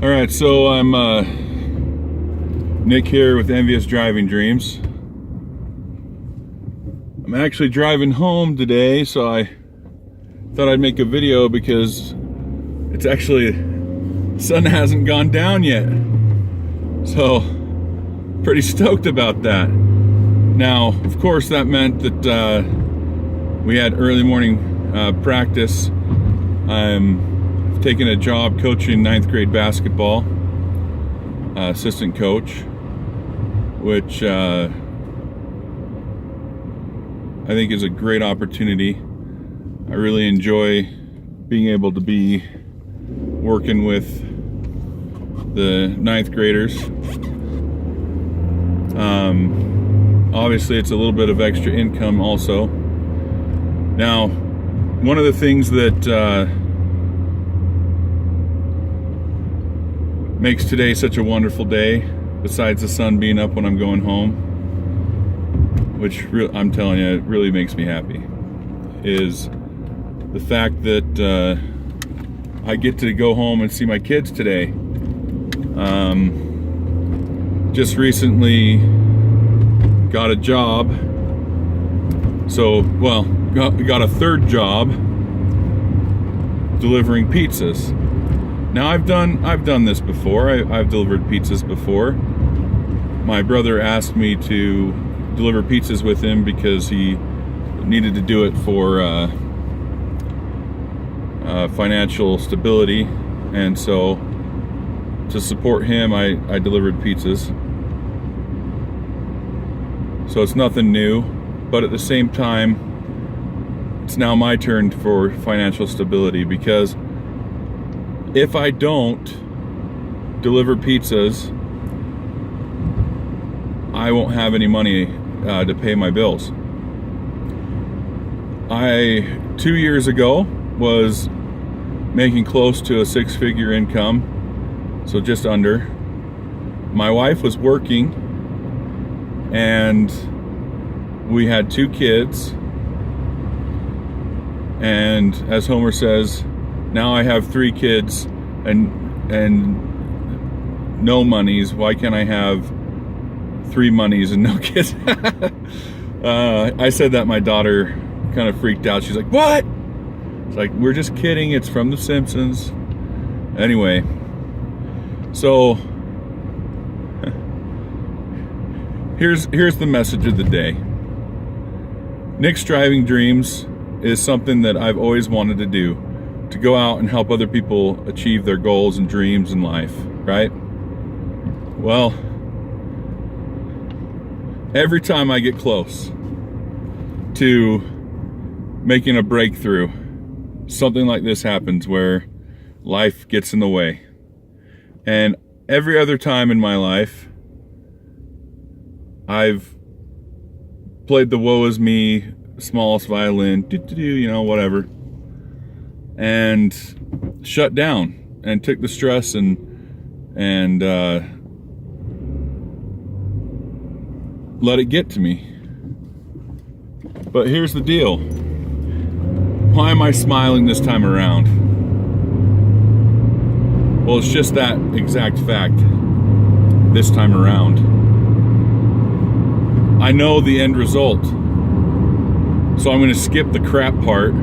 All right, so I'm Nick here with NVS Driving Dreams. I'm actually driving home today, so I thought I'd make a video because it's actually, the sun hasn't gone down yet. So, pretty stoked about that. Now, of course, that meant that we had early morning practice. I'm taking a job coaching 9th grade basketball, assistant coach, which I think is a great opportunity. I really enjoy being able to be working with the 9th graders. Obviously it's a little bit of extra income also. Now, one of the things that makes today such a wonderful day, besides the sun being up when I'm going home, which I'm telling you, it really makes me happy, is the fact that I get to go home and see my kids today. Just recently got a job, got a third job delivering pizzas. Now I've done this before. I've delivered pizzas before. My brother asked me to deliver pizzas with him because he needed to do it for financial stability, and so to support him, I delivered pizzas. So it's nothing new, but at the same time, it's now my turn for financial stability, because if I don't deliver pizzas, I won't have any money to pay my bills. 2 years ago was making close to a 6-figure income, so just under. My wife was working, and we had 2 kids, and as Homer says, now I have 3 kids and no monies. Why can't I have 3 monies and no kids? I said that, my daughter kind of freaked out. She's like, "What?" It's like, we're just kidding. It's from The Simpsons. Anyway, so here's the message of the day. Nick's Driving Dreams is something that I've always wanted to do, to go out and help other people achieve their goals and dreams in life, right? Well, every time I get close to making a breakthrough, something like this happens where life gets in the way. And every other time in my life, I've played the woe is me, smallest violin, whatever, and shut down and took the stress and let it get to me. But here's the deal. Why am I smiling this time around? Well, it's just that exact fact this time around. I know the end result, so I'm going to skip the crap part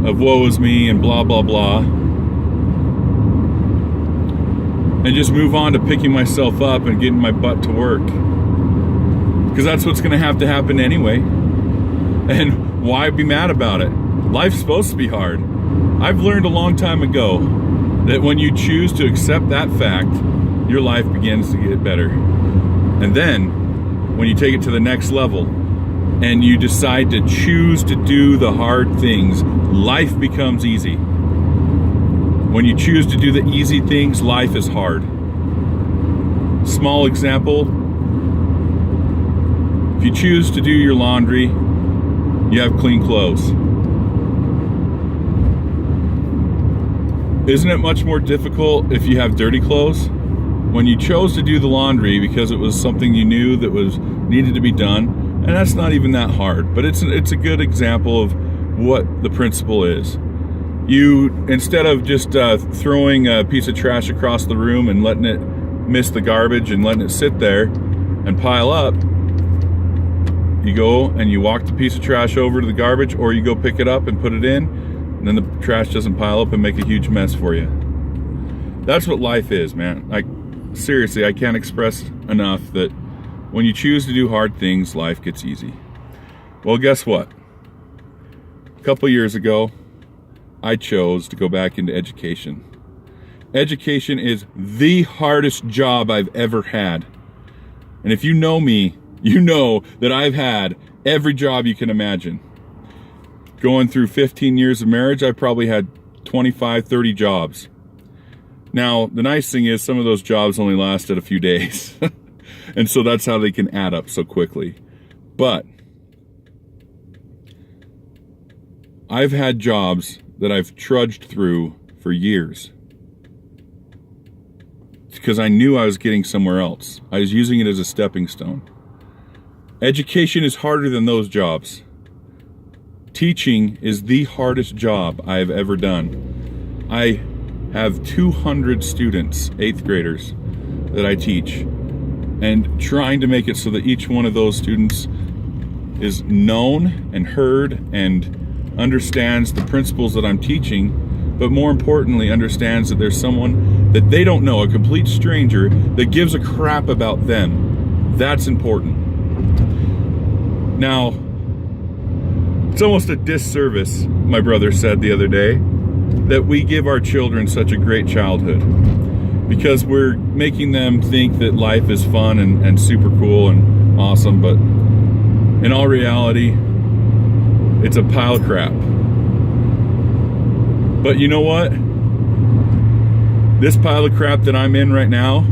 of woe is me and blah blah blah, and just move on to picking myself up and getting my butt to work, because that's what's going to happen anyway. And why be mad about it? Life's supposed to be hard. I've learned a long time ago that when you choose to accept that fact, your life begins to get better. And then when you take it to the next level and you decide to choose to do the hard things, life becomes easy. When you choose to do the easy things, life is hard. Small example, if you choose to do your laundry, you have clean clothes. Isn't it much more difficult if you have dirty clothes? When you chose to do the laundry because it was something you knew that needed to be done, and that's not even that hard, but it's a good example of what the principle is. You, instead of just throwing a piece of trash across the room and letting it miss the garbage and letting it sit there and pile up, you go and you walk the piece of trash over to the garbage, or you go pick it up and put it in, and then the trash doesn't pile up and make a huge mess for you. That's what life is, man. Like, seriously, I can't express enough that when you choose to do hard things, life gets easy. Well, guess what? A couple years ago, I chose to go back into education. Education is the hardest job I've ever had. And if you know me, you know that I've had every job you can imagine. Going through 15 years of marriage, I probably had 25, 30 jobs. Now, the nice thing is some of those jobs only lasted a few days. And so that's how they can add up so quickly. But I've had jobs that I've trudged through for years because I knew I was getting somewhere else. I was using it as a stepping stone. Education is harder than those jobs. Teaching is the hardest job I have ever done. I have 200 students, 8th graders, that I teach, and trying to make it so that each one of those students is known and heard and understands the principles that I'm teaching, but more importantly understands that there's someone that they don't know, a complete stranger, that gives a crap about them. That's important. Now, it's almost a disservice, my brother said the other day, that we give our children such a great childhood, because we're making them think that life is fun and super cool and awesome, but in all reality, it's a pile of crap. But you know what? This pile of crap that I'm in right now,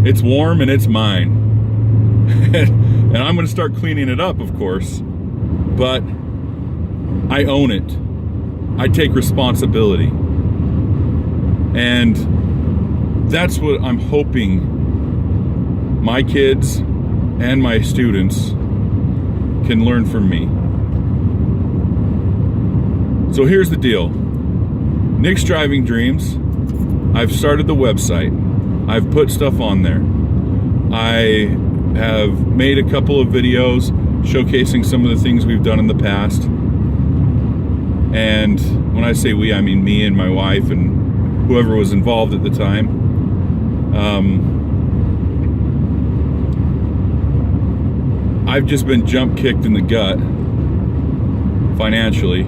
it's warm and it's mine. And I'm going to start cleaning it up, of course. But I own it. I take responsibility. And that's what I'm hoping my kids and my students can learn from me. So here's the deal. NVS Driving Dreams, I've started the website. I've put stuff on there. I have made a couple of videos showcasing some of the things we've done in the past. And when I say we, I mean me and my wife and whoever was involved at the time. I've just been jump kicked in the gut financially.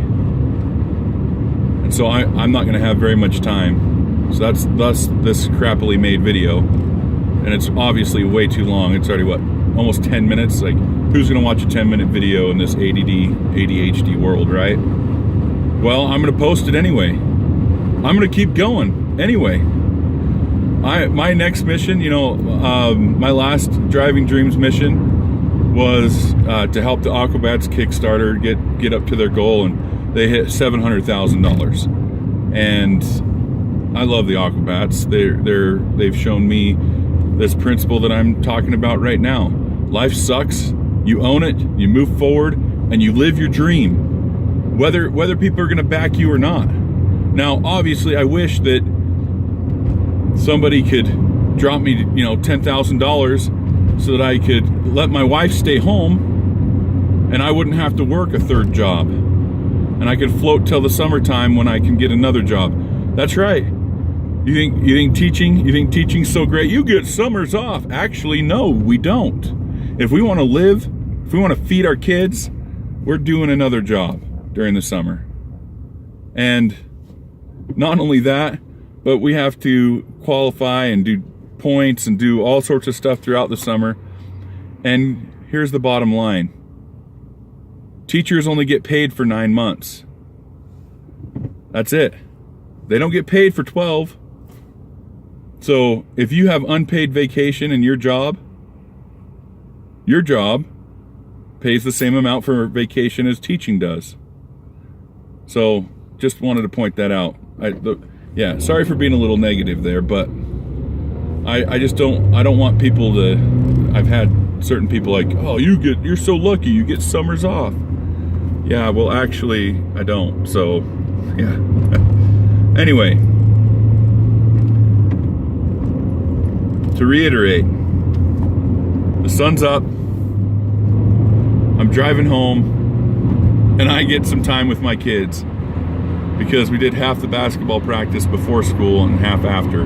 And so I'm not going to have very much time. So that's thus this crappily made video. And it's obviously way too long. It's already, what, almost 10 minutes? Like, who's going to watch a 10-minute video in this ADHD world, right? Well, I'm going to post it anyway. I'm going to keep going anyway. My next mission, my last Driving Dreams mission was to help the Aquabats Kickstarter get up to their goal, and they hit $700,000. And I love the Aquabats. They've shown me this principle that I'm talking about right now. Life sucks. You own it. You move forward, and you live your dream, whether people are going to back you or not. Now, obviously, I wish that somebody could drop me, $10,000 so that I could let my wife stay home, and I wouldn't have to work a third job, and I could float till the summertime when I can get another job. That's right. You think teaching's so great? You get summers off. Actually, no, we don't. If we want to live, if we want to feed our kids, we're doing another job during the summer. And not only that, but we have to qualify and do points and do all sorts of stuff throughout the summer. And here's the bottom line. Teachers only get paid for 9 months. That's it. They don't get paid for 12. So if you have unpaid vacation in your job pays the same amount for vacation as teaching does. So just wanted to point that out. Yeah, sorry for being a little negative there, but I don't want people to. I've had certain people like, oh, you're so lucky, you get summers off. Yeah, well, actually, I don't. So, yeah. Anyway, to reiterate, the sun's up, I'm driving home, and I get some time with my kids because we did half the basketball practice before school and half after.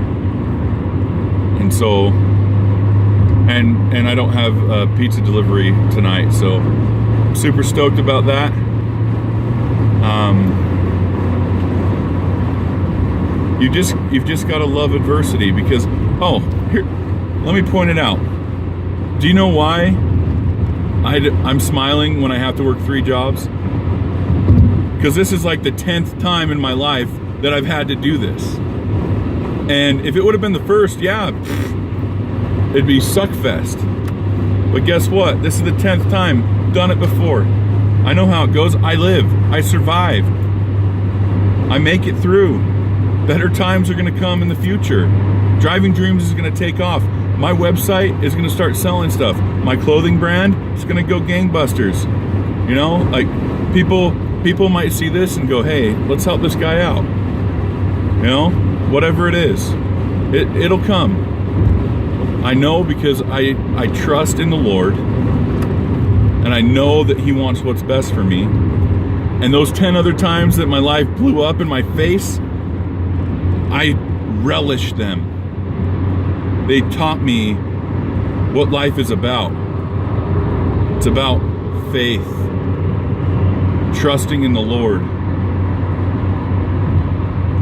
And so, and I don't have a pizza delivery tonight, so I'm super stoked about that. You've just got to love adversity because, oh, here, let me point it out. Do you know why I'm smiling when I have to work 3 jobs? Because this is like the 10th time in my life that I've had to do this. And if it would have been the first, yeah, it'd be suckfest. But guess what? This is the 10th time. Done it before. I know how it goes. I live. I survive. I make it through. Better times are going to come in the future. Driving Dreams is going to take off. My website is going to start selling stuff. My clothing brand is going to go gangbusters. You know, like people might see this and go, hey, let's help this guy out. You know, whatever it is, it'll come. I know because I trust in the Lord, and I know that He wants what's best for me. And those 10 other times that my life blew up in my face, I relish them. They taught me what life is about. It's about faith, trusting in the Lord,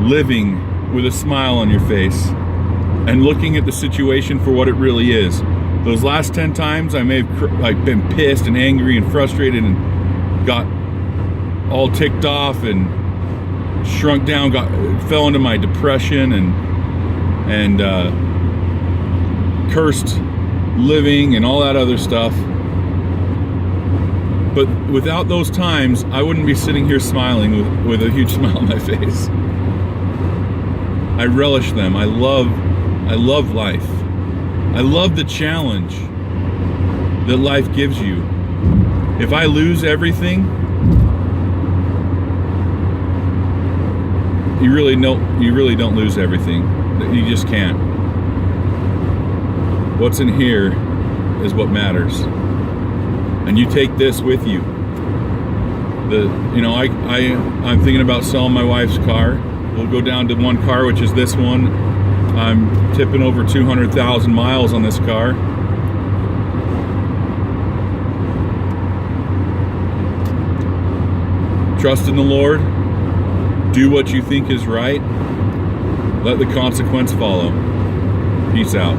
living with a smile on your face, and looking at the situation for what it really is. Those last 10 times I may have been pissed and angry and frustrated and got all ticked off and shrunk down, fell into my depression and cursed living and all that other stuff. But without those times, I wouldn't be sitting here smiling with a huge smile on my face. I relish them. I love life. I love the challenge that life gives you. If I lose everything, you really don't lose everything. You just can't. What's in here is what matters. And you take this with you. I'm thinking about selling my wife's car. We'll go down to one car, which is this one. I'm tipping over 200,000 miles on this car. Trust in the Lord. Do what you think is right. Let the consequence follow. Peace out.